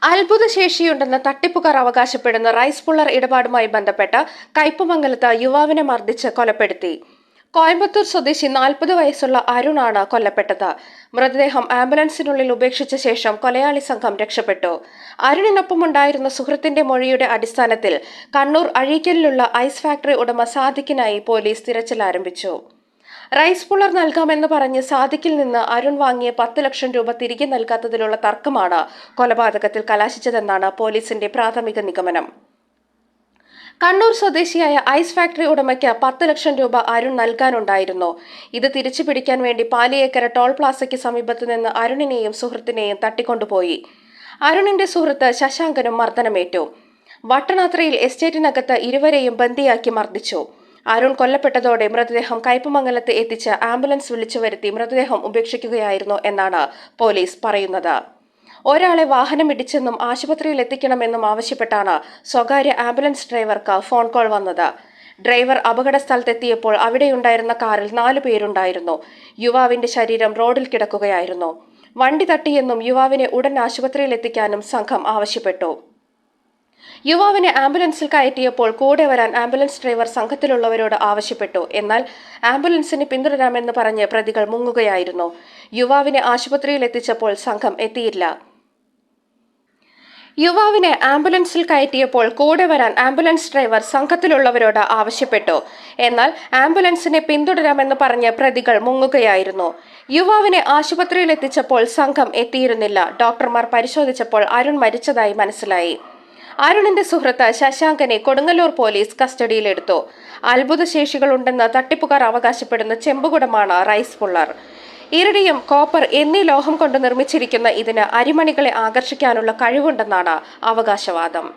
അത്ഭുതശേഷിയുണ്ടെന്ന് തട്ടിപ്പുകാർ അവകാശപ്പെടുന്ന rice puller ഇടപാടുമായി ബന്ധപ്പെട്ട് കയ്പമംഗലത്ത് യുവാവിനെ മർദ്ദിച്ച് കൊലപ്പെടുത്തി. കോയമ്പത്തൂർ സ്വദേശി 40 വയസ്സുള്ള അരുണാണ് കൊല്ലപ്പെട്ടത്. മൃതദേഹം ആംബുലൻസിനുള്ളിൽ ഉപേക്ഷിച്ച ശേഷം കൊലയാളി സംഘം രക്ഷപ്പെട്ടു. അരുണിനൊപ്പമുണ്ടായിരുന്ന സുഹൃത്തിന്റെ മൊഴിയുടെ അടിസ്ഥാനത്തിൽ കണ്ണൂർ അഴീക്കലിലുള്ള ഐസ് ഫാക്ടറി ഉടമ സാദിഖിനായി പോലീസ് തിരച്ചിൽ ആരംഭിച്ചു. റൈസ് പുള്ളർ നൽകാമെന്ന് പറഞ്ഞ് സാദിഖിൽ നിന്ന് അരുൺ വാങ്ങിയ 10 ലക്ഷം രൂപ തിരികെ നൽകാത്തതിലുള്ള തർക്കമാണ് കൊലപാതകത്തിൽ കലാശിച്ചതെന്നാണ് പോലീസിന്റെ പ്രാഥമിക നിഗമനം. കണ്ണൂർ സ്വദേശിയായ ഐസ് ഫാക്ടറി ഉടമയ്ക്ക് 10 ലക്ഷം രൂപ അരുൺ നൽകാനുണ്ടായിരുന്നു. ഇത് തിരിച്ചു പിടിക്കാൻ വേണ്ടി പാലിയേക്കര ടോൾ പ്ലാസയ്ക്ക് സമീപത്തു നിന്ന് അരുണിനെയും സുഹൃത്തിനെയും തട്ടിക്കൊണ്ടുപോയി. അരുണിന്റെ സുഹൃത്ത് ശശാങ്കനും മർദ്ദനമേറ്റു. വട്ടണാത്രയിൽ എസ്റ്റേറ്റിനകത്ത് ഇരുവരെയും ബന്ദിയാക്കി മർദ്ദിച്ചു. അരുൺ കൊല്ലപ്പെട്ടതോടെ മൃതദേഹം കയ്പമംഗലത്ത് എത്തിച്ച് ആംബുലൻസ് വിളിച്ചു വരുത്തി മൃതദേഹം ഉപേക്ഷിക്കുകയായിരുന്നു എന്നാണ് പോലീസ് പറയുന്നത്. ഒരാളെ വാഹനമിടിച്ചെന്നും ആശുപത്രിയിൽ എത്തിക്കണമെന്നും ആവശ്യപ്പെട്ടാണ് സ്വകാര്യ ആംബുലൻസ് ഡ്രൈവർക്ക് ഫോൺ കോൾ വന്നത്. ഡ്രൈവർ അപകട സ്ഥലത്തെത്തിയപ്പോൾ അവിടെയുണ്ടായിരുന്ന കാറിൽ 4 പേരുണ്ടായിരുന്നു. യുവാവിന്റെ ശരീരം റോഡിൽ കിടക്കുകയായിരുന്നു. വണ്ടി തട്ടിയെന്നും യുവാവിനെ ഉടൻ ആശുപത്രിയിൽ എത്തിക്കാനും സംഘം ആവശ്യപ്പെട്ടു. യുവാവിനെ ആംബുലൻസിൽ കയറ്റിയപ്പോൾ കൂടെ വരാൻ ആംബുലൻസ് ഡ്രൈവർ സംഘത്തിലുള്ളവരോട് ആവശ്യപ്പെട്ടു. എന്നാൽ ആംബുലൻസിനെ പിന്തുടരാമെന്ന് പറഞ്ഞ് പ്രതികൾ മുങ്ങുകയായിരുന്നു. യുവാവിനെ ആശുപത്രിയിൽ എത്തിച്ചപ്പോൾ സംഘം എത്തിയില്ല. യുവാവിനെ ആംബുലൻസിൽ കയറ്റിയപ്പോൾ കൂടെ വരാൻ ആംബുലൻസ് ഡ്രൈവർ സംഘത്തിലുള്ളവരോട് ആവശ്യപ്പെട്ടു. എന്നാൽ ആംബുലൻസിനെ പിന്തുടരാമെന്ന് പറഞ്ഞ് പ്രതികൾ മുങ്ങുകയായിരുന്നു. യുവാവിനെ ആശുപത്രിയിൽ എത്തിച്ചപ്പോൾ സംഘം എത്തിയിരുന്നില്ല. ഡോക്ടർമാർ പരിശോധിച്ചപ്പോൾ അരുൺ മരിച്ചതായി മനസ്സിലായി. അരുണിന്റെ സുഹൃത്ത് ശശാങ്കനെ കൊടുങ്ങല്ലൂർ പോലീസ് കസ്റ്റഡിയിലെടുത്തു. അത്ഭുതശേഷികളുണ്ടെന്ന് തട്ടിപ്പുകാർ അവകാശപ്പെടുന്ന ചെമ്പുകുടമാണ് റൈസ് പുള്ളർ. ഇറിഡിയം, കോപ്പർ എന്നീ ലോഹം കൊണ്ട് നിർമ്മിച്ചിരിക്കുന്ന ഇതിന് അരിമണികളെ ആകർഷിക്കാനുള്ള കഴിവുണ്ടെന്നാണ് അവകാശവാദം.